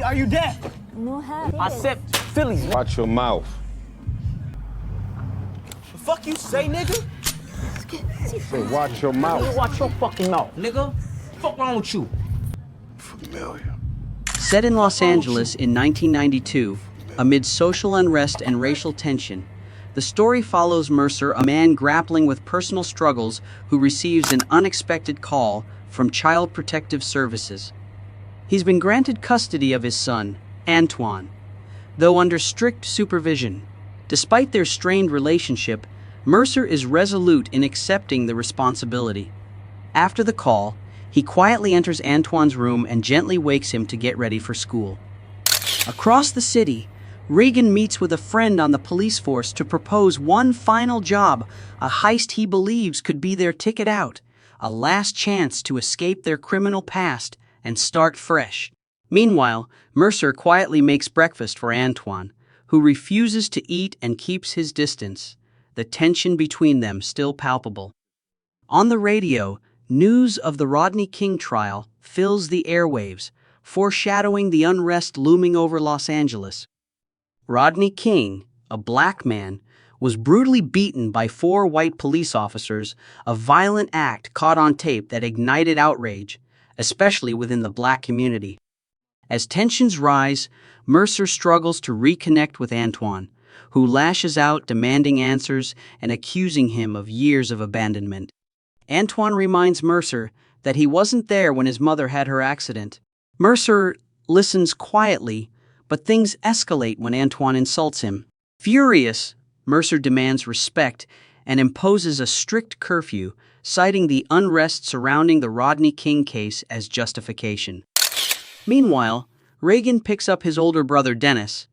are you deaf? No hat. I said Phillies. Watch your mouth. The fuck you say, nigga? Say, watch your mouth. Watch your fucking mouth, nigga. Fuck wrong with you? Familiar. Set in Los Angeles in 1992, amid social unrest and racial tension, the story follows Mercer, a man grappling with personal struggles who receives an unexpected call from Child Protective Services. He's been granted custody of his son, Antoine, though under strict supervision. Despite their strained relationship, Mercer is resolute in accepting the responsibility. After the call, he quietly enters Antoine's room and gently wakes him to get ready for school. Across the city, Reagan meets with a friend on the police force to propose one final job, a heist he believes could be their ticket out, a last chance to escape their criminal past and start fresh. Meanwhile, Mercer quietly makes breakfast for Antoine, who refuses to eat and keeps his distance, the tension between them still palpable. On the radio, news of the Rodney King trial fills the airwaves, foreshadowing the unrest looming over Los Angeles. Rodney King, a black man, was brutally beaten by 4 white police officers, a violent act caught on tape that ignited outrage, especially within the black community. As tensions rise, Mercer struggles to reconnect with Antoine, who lashes out demanding answers and accusing him of years of abandonment. Antoine reminds Mercer that he wasn't there when his mother had her accident. Mercer listens quietly, but things escalate when Antoine insults him. Furious, Mercer demands respect and imposes a strict curfew, citing the unrest surrounding the Rodney King case as justification. Meanwhile, Reagan picks up his older brother Dennis,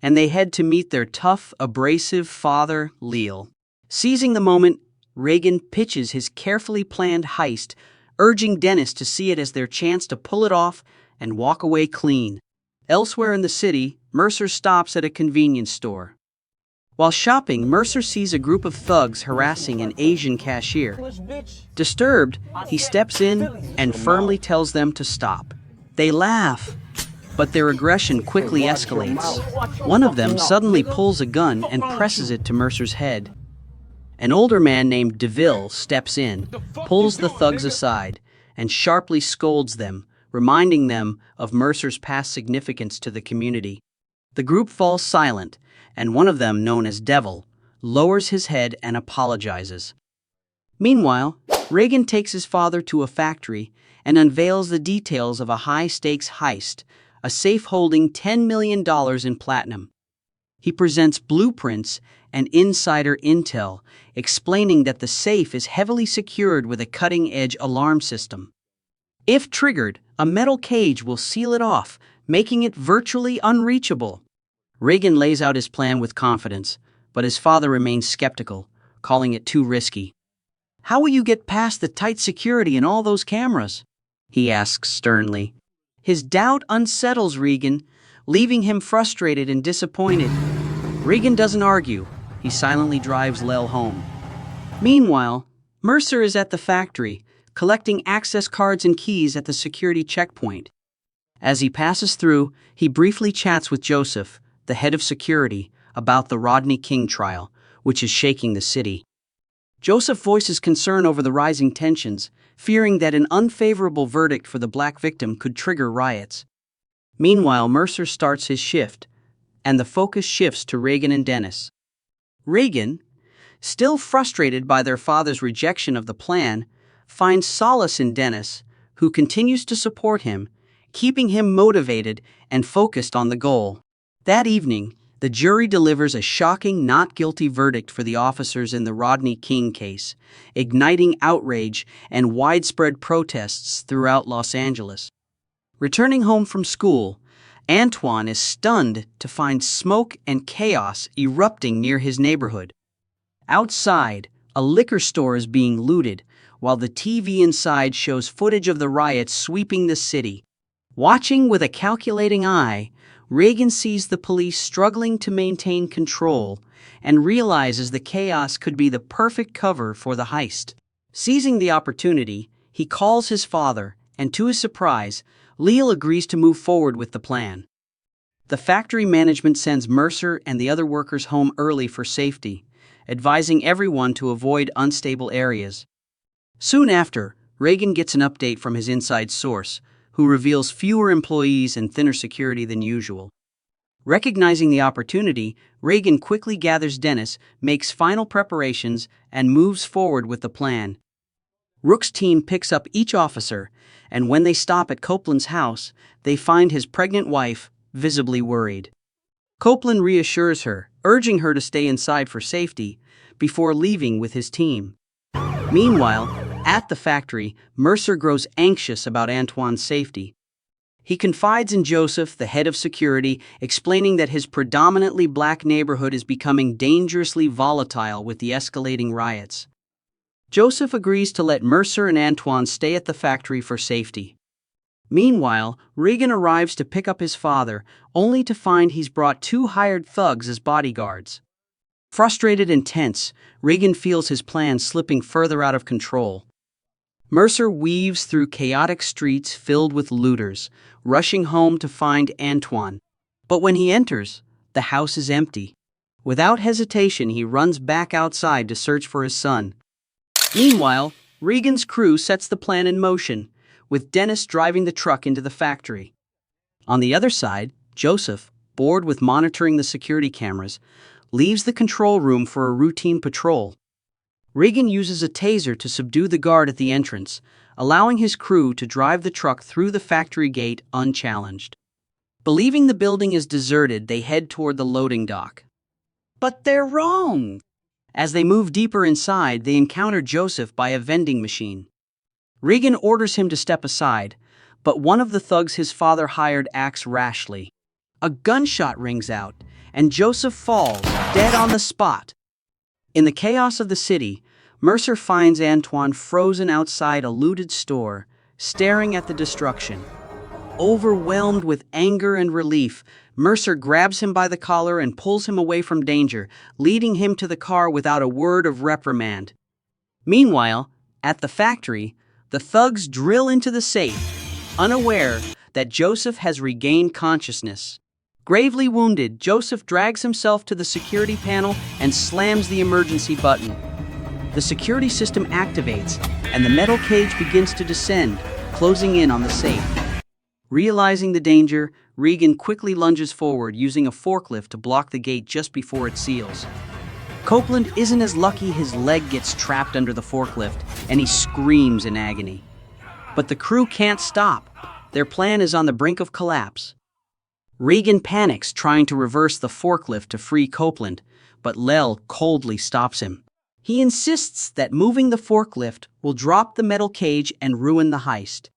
and they head to meet their tough, abrasive father, Leal. Seizing the moment, Reagan pitches his carefully planned heist, urging Dennis to see it as their chance to pull it off and walk away clean. Elsewhere in the city, Mercer stops at a convenience store. While shopping, Mercer sees a group of thugs harassing an Asian cashier. Disturbed, he steps in and firmly tells them to stop. They laugh, but their aggression quickly escalates. One of them suddenly pulls a gun and presses it to Mercer's head. An older man named DeVille steps in, pulls the thugs aside, and sharply scolds them, reminding them of Mercer's past significance to the community. The group falls silent, and one of them, known as Devil, lowers his head and apologizes. Meanwhile, Reagan takes his father to a factory and unveils the details of a high-stakes heist, a safe holding $10 million in platinum. He presents blueprints and insider intel, explaining that the safe is heavily secured with a cutting-edge alarm system. If triggered, a metal cage will seal it off, making it virtually unreachable. Reagan lays out his plan with confidence, but his father remains skeptical, calling it too risky. "How will you get past the tight security and all those cameras?" he asks sternly. His doubt unsettles Reagan, leaving him frustrated and disappointed. Reagan doesn't argue. He silently drives Lel home. Meanwhile, Mercer is at the factory, collecting access cards and keys at the security checkpoint. As he passes through, he briefly chats with Joseph, the head of security, about the Rodney King trial, which is shaking the city. Joseph voices concern over the rising tensions, fearing that an unfavorable verdict for the black victim could trigger riots. Meanwhile, Mercer starts his shift, and the focus shifts to Reagan and Dennis. Reagan, still frustrated by their father's rejection of the plan, finds solace in Dennis, who continues to support him, keeping him motivated and focused on the goal. That evening, the jury delivers a shocking not guilty verdict for the officers in the Rodney King case, igniting outrage and widespread protests throughout Los Angeles. Returning home from school, Antoine is stunned to find smoke and chaos erupting near his neighborhood. Outside, a liquor store is being looted, while the TV inside shows footage of the riots sweeping the city. Watching with a calculating eye, Reagan sees the police struggling to maintain control and realizes the chaos could be the perfect cover for the heist. Seizing the opportunity, he calls his father, and to his surprise, Leal agrees to move forward with the plan. The factory management sends Mercer and the other workers home early for safety, advising everyone to avoid unstable areas. Soon after, Reagan gets an update from his inside source, who reveals fewer employees and thinner security than usual. Recognizing the opportunity, Reagan quickly gathers Dennis, makes final preparations, and moves forward with the plan. Rook's team picks up each officer, and when they stop at Copeland's house, they find his pregnant wife, visibly worried. Copeland reassures her, urging her to stay inside for safety, before leaving with his team. Meanwhile, at the factory, Mercer grows anxious about Antoine's safety. He confides in Joseph, the head of security, explaining that his predominantly black neighborhood is becoming dangerously volatile with the escalating riots. Joseph agrees to let Mercer and Antoine stay at the factory for safety. Meanwhile, Reagan arrives to pick up his father, only to find he's brought 2 hired thugs as bodyguards. Frustrated and tense, Reagan feels his plan slipping further out of control. Mercer weaves through chaotic streets filled with looters, rushing home to find Antoine. But when he enters, the house is empty. Without hesitation, he runs back outside to search for his son. Meanwhile, Reagan's crew sets the plan in motion, with Dennis driving the truck into the factory. On the other side, Joseph, bored with monitoring the security cameras, leaves the control room for a routine patrol. Reagan uses a taser to subdue the guard at the entrance, allowing his crew to drive the truck through the factory gate unchallenged. Believing the building is deserted, they head toward the loading dock. But they're wrong! As they move deeper inside, they encounter Joseph by a vending machine. Reagan orders him to step aside, but one of the thugs his father hired acts rashly. A gunshot rings out, and Joseph falls, dead on the spot. In the chaos of the city, Mercer finds Antoine frozen outside a looted store, staring at the destruction. Overwhelmed with anger and relief, Mercer grabs him by the collar and pulls him away from danger, leading him to the car without a word of reprimand. Meanwhile, at the factory, the thugs drill into the safe, unaware that Joseph has regained consciousness. Gravely wounded, Joseph drags himself to the security panel and slams the emergency button. The security system activates, and the metal cage begins to descend, closing in on the safe. Realizing the danger, Reagan quickly lunges forward, using a forklift to block the gate just before it seals. Copeland isn't as lucky. His leg gets trapped under the forklift, and he screams in agony. But the crew can't stop. Their plan is on the brink of collapse. Reagan panics, trying to reverse the forklift to free Copeland, but Lel coldly stops him. He insists that moving the forklift will drop the metal cage and ruin the heist.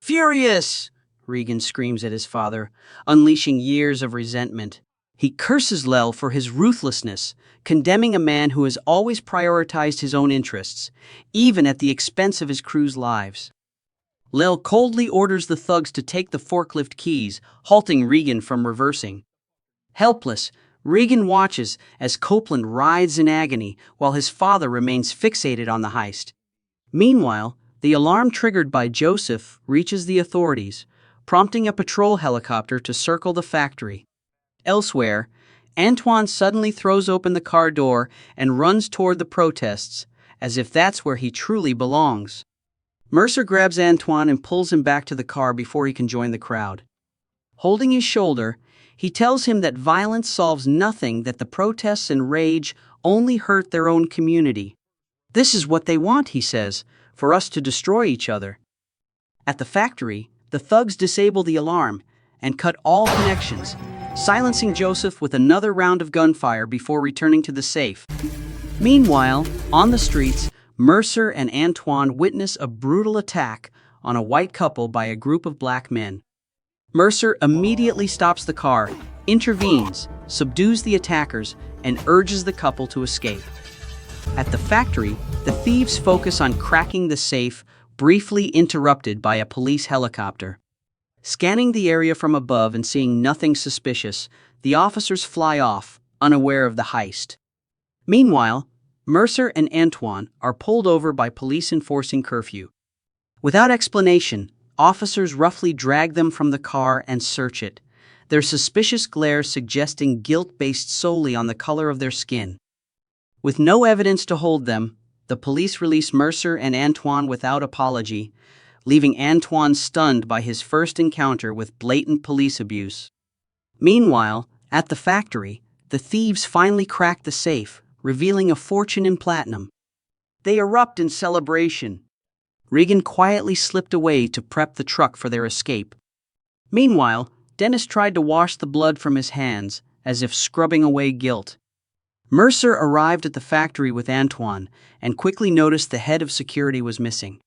Furious! Reagan screams at his father, unleashing years of resentment. He curses Lel for his ruthlessness, condemning a man who has always prioritized his own interests, even at the expense of his crew's lives. Lel coldly orders the thugs to take the forklift keys, halting Reagan from reversing. Helpless, Reagan watches as Copeland writhes in agony while his father remains fixated on the heist. Meanwhile, the alarm triggered by Joseph reaches the authorities, prompting a patrol helicopter to circle the factory. Elsewhere, Antoine suddenly throws open the car door and runs toward the protests, as if that's where he truly belongs. Mercer grabs Antoine and pulls him back to the car before he can join the crowd. Holding his shoulder, he tells him that violence solves nothing, that the protests and rage only hurt their own community. This is what they want, he says, for us to destroy each other. At the factory, the thugs disable the alarm and cut all connections, silencing Joseph with another round of gunfire before returning to the safe. Meanwhile, on the streets, Mercer and Antoine witness a brutal attack on a white couple by a group of black men. Mercer immediately stops the car, intervenes, subdues the attackers, and urges the couple to escape. At the factory, the thieves focus on cracking the safe, briefly interrupted by a police helicopter. Scanning the area from above and seeing nothing suspicious, the officers fly off, unaware of the heist. Meanwhile, Mercer and Antoine are pulled over by police enforcing curfew. Without explanation, officers roughly drag them from the car and search it. their suspicious glare suggesting guilt based solely on the color of their skin. With no evidence to hold them, the police released Mercer and Antoine without apology, leaving Antoine stunned by his first encounter with blatant police abuse. Meanwhile, at the factory, the thieves finally cracked the safe, revealing a fortune in platinum. They erupt in celebration. Regan quietly slipped away to prep the truck for their escape. Meanwhile, Dennis tried to wash the blood from his hands, as if scrubbing away guilt. Mercer arrived at the factory with Antoine and quickly noticed the head of security was missing.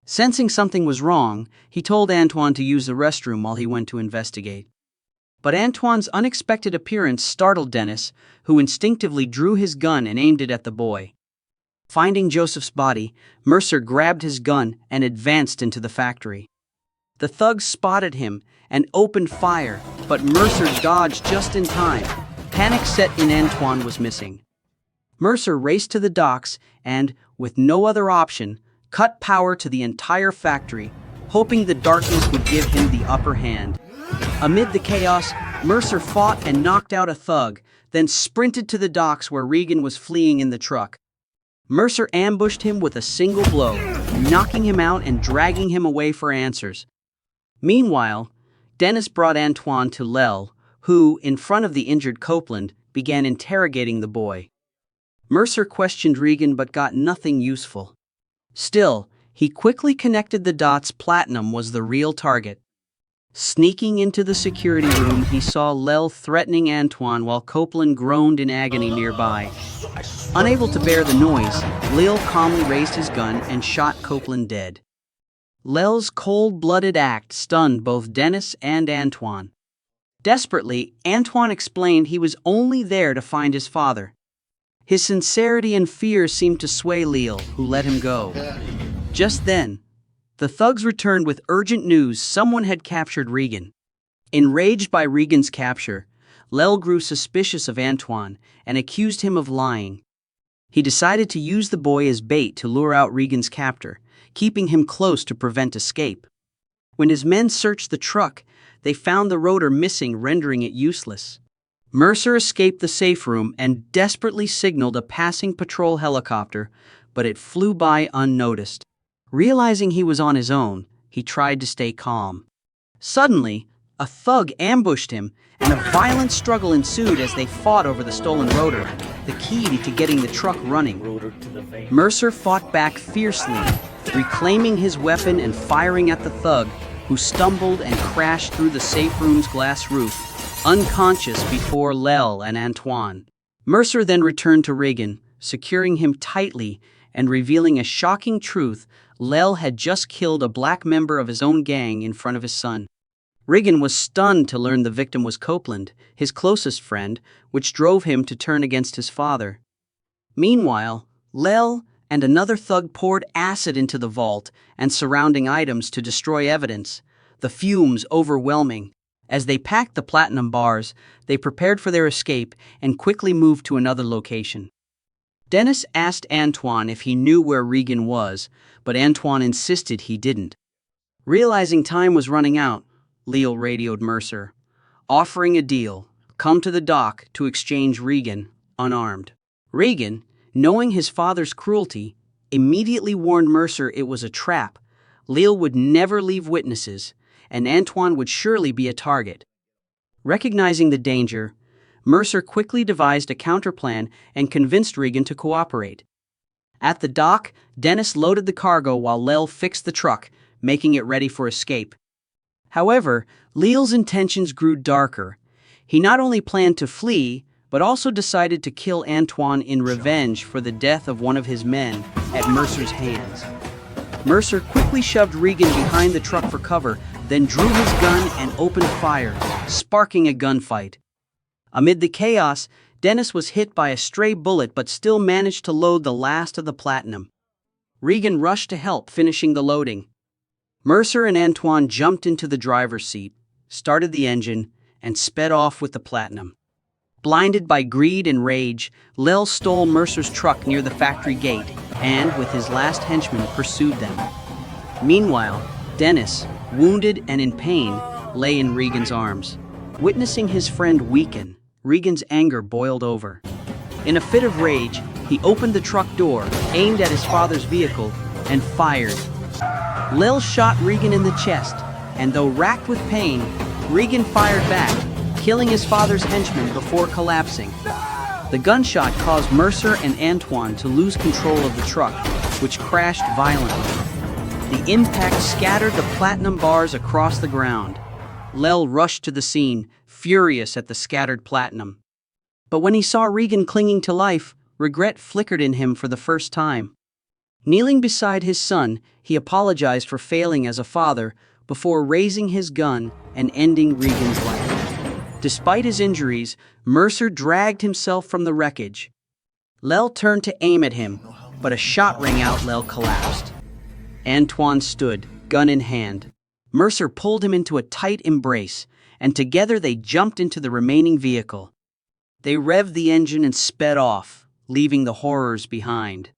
Sensing something was wrong, he told Antoine to use the restroom while he went to investigate. But Antoine's unexpected appearance startled Dennis, who instinctively drew his gun and aimed it at the boy. Finding Joseph's body, Mercer grabbed his gun and advanced into the factory. The thugs spotted him and opened fire, but Mercer dodged just in time. Panic set in. Antoine was missing. Mercer raced to the docks and, with no other option, cut power to the entire factory, hoping the darkness would give him the upper hand. Amid the chaos, Mercer fought and knocked out a thug, then sprinted to the docks where Regan was fleeing in the truck. Mercer ambushed him with a single blow, knocking him out and dragging him away for answers. Meanwhile, Dennis brought Antoine to Lel, who, in front of the injured Copeland, began interrogating the boy. Mercer questioned Regan but got nothing useful. Still, he quickly connected the dots. Platinum was the real target. Sneaking into the security room, he saw Lel threatening Antoine while Copeland groaned in agony nearby. Unable to bear the noise, Lel calmly raised his gun and shot Copeland dead. Lel's cold-blooded act stunned both Dennis and Antoine. Desperately, Antoine explained he was only there to find his father. His sincerity and fear seemed to sway Lel, who let him go. Just then, the thugs returned with urgent news someone had captured Regan. Enraged by Regan's capture, Lel grew suspicious of Antoine and accused him of lying. He decided to use the boy as bait to lure out Regan's captor, keeping him close to prevent escape. When his men searched the truck, they found the rotor missing, rendering it useless. Mercer escaped the safe room and desperately signaled a passing patrol helicopter, but it flew by unnoticed. Realizing he was on his own, he tried to stay calm. Suddenly, a thug ambushed him, and a violent struggle ensued as they fought over the stolen rotor, the key to getting the truck running. Mercer fought back fiercely, reclaiming his weapon and firing at the thug, who stumbled and crashed through the safe room's glass roof, unconscious before Lel and Antoine. Mercer then returned to Regan, securing him tightly and revealing a shocking truth: Lel had just killed a black member of his own gang in front of his son. Regan was stunned to learn the victim was Copeland, his closest friend, which drove him to turn against his father. Meanwhile, Lel and another thug poured acid into the vault and surrounding items to destroy evidence, the fumes overwhelming. As they packed the platinum bars, they prepared for their escape and quickly moved to another location. Dennis asked Antoine if he knew where Regan was, but Antoine insisted he didn't. Realizing time was running out, Leo radioed Mercer, offering a deal: come to the dock to exchange Regan, unarmed. Regan, knowing his father's cruelty, immediately warned Mercer it was a trap. Leo would never leave witnesses, and Antoine would surely be a target. Recognizing the danger, Mercer quickly devised a counterplan and convinced Regan to cooperate. At the dock, Dennis loaded the cargo while Lel fixed the truck, making it ready for escape. However, Leo's intentions grew darker. He not only planned to flee, but also decided to kill Antoine in revenge for the death of one of his men at Mercer's hands. Mercer quickly shoved Regan behind the truck for cover, then drew his gun and opened fire, sparking a gunfight. Amid the chaos, Dennis was hit by a stray bullet but still managed to load the last of the platinum. Regan rushed to help, finishing the loading. Mercer and Antoine jumped into the driver's seat, started the engine, and sped off with the platinum. Blinded by greed and rage, Lel stole Mercer's truck near the factory gate and, with his last henchman, pursued them. Meanwhile, Dennis, wounded and in pain, lay in Regan's arms. Witnessing his friend weaken, Regan's anger boiled over. In a fit of rage, he opened the truck door, aimed at his father's vehicle, and fired. Lil shot Regan in the chest, and though racked with pain, Regan fired back, killing his father's henchman before collapsing. The gunshot caused Mercer and Antoine to lose control of the truck, which crashed violently. The impact scattered the platinum bars across the ground. Lel rushed to the scene, furious at the scattered platinum. But when he saw Regan clinging to life, regret flickered in him for the first time. Kneeling beside his son, he apologized for failing as a father before raising his gun and ending Regan's life. Despite his injuries, Mercer dragged himself from the wreckage. Lel turned to aim at him, but a shot rang out. Lel collapsed. Antoine stood, gun in hand. Mercer pulled him into a tight embrace, and together they jumped into the remaining vehicle. They revved the engine and sped off, leaving the horrors behind.